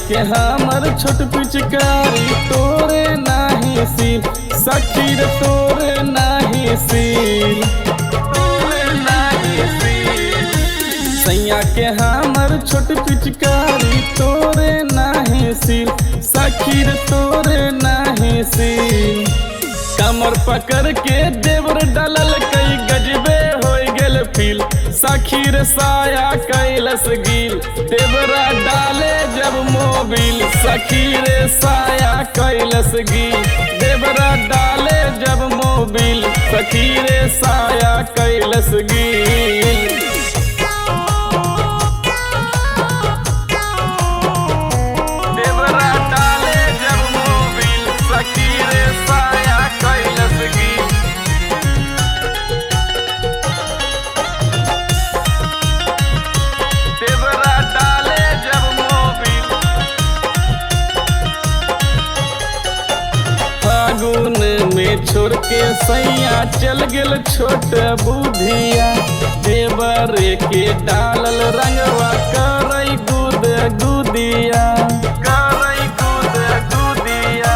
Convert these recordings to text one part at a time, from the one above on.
के हमर छोट पिचकारी तोरे नाही सील, सखी रे तोरे नाही सील, तोरे नाही सील। सैया के हमर छोट पिचकारी तोरे नाही सील, सखी रे तोरे नाही सील। कमर पकड़ के देवर डालल कई गजबे हो गेल फील, सखी रे साया कैलस गील, देवरा डाले जब मोबिल, सखी रे साया कैलस गील, देवरा डाले जब मोबिल, सखी रे साया कैलस गील। देवरा डाले जब मोबिल, सखी रे साया कैलस गील। देवरा डाले जब मोबिल, फागुन में छोड़ के सैया चल गेल छोट बुधिया, देवर के डालल रंगवा करई गुद गुदिया, करई गुद गुदिया।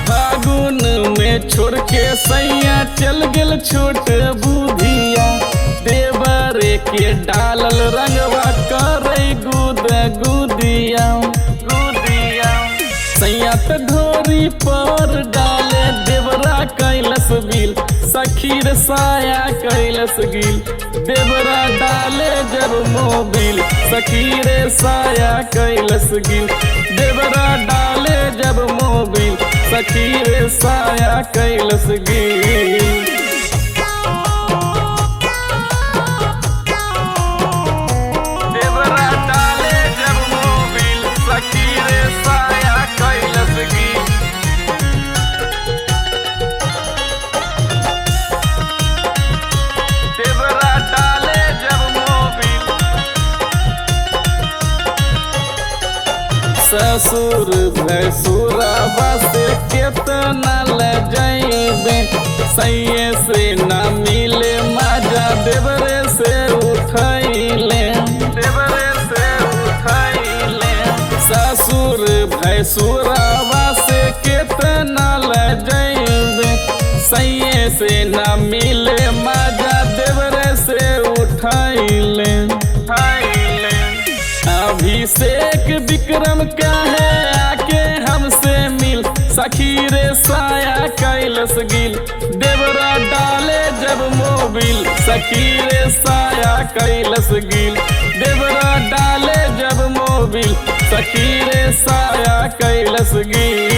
फागुन में छोड़ के सैया चल गेल छोट बुधिया, देवर के डालल रंगवा करई गुद गुदिया गुदिया। सैया त ढोरी पर डाले देवरा कैलस बिल, सखी रे साया कैलस गिल, देवरा डाले जब मोबिल, सखी रे साया कैलस गिल, देवरा डाले जब मोबिल, सखी रे साया कैलस गिल। देवरा डाले जब मोबिल, सखी रे साया कैलस गील। देवरा डाले जब मोबिल, ससुर भैसुरवा से केतना ले जाइबे, सैये से ना मिले मजा देवरे से उठैले, देवरे से उठैले। ससुर भैसुरवा से केतना ले जाइबे, सैये से ना मिले मजा देवरे से उठैले, उठैले। अभिषेक विक्रम कहे आके हमसे मिल, सखी रे साया कैलस गिल, देवरा डाले जब मोबिल, सखी रे साया कैलस गिल, देवरा डाले जब मोबिल, सखी रे साया कैलस गिल।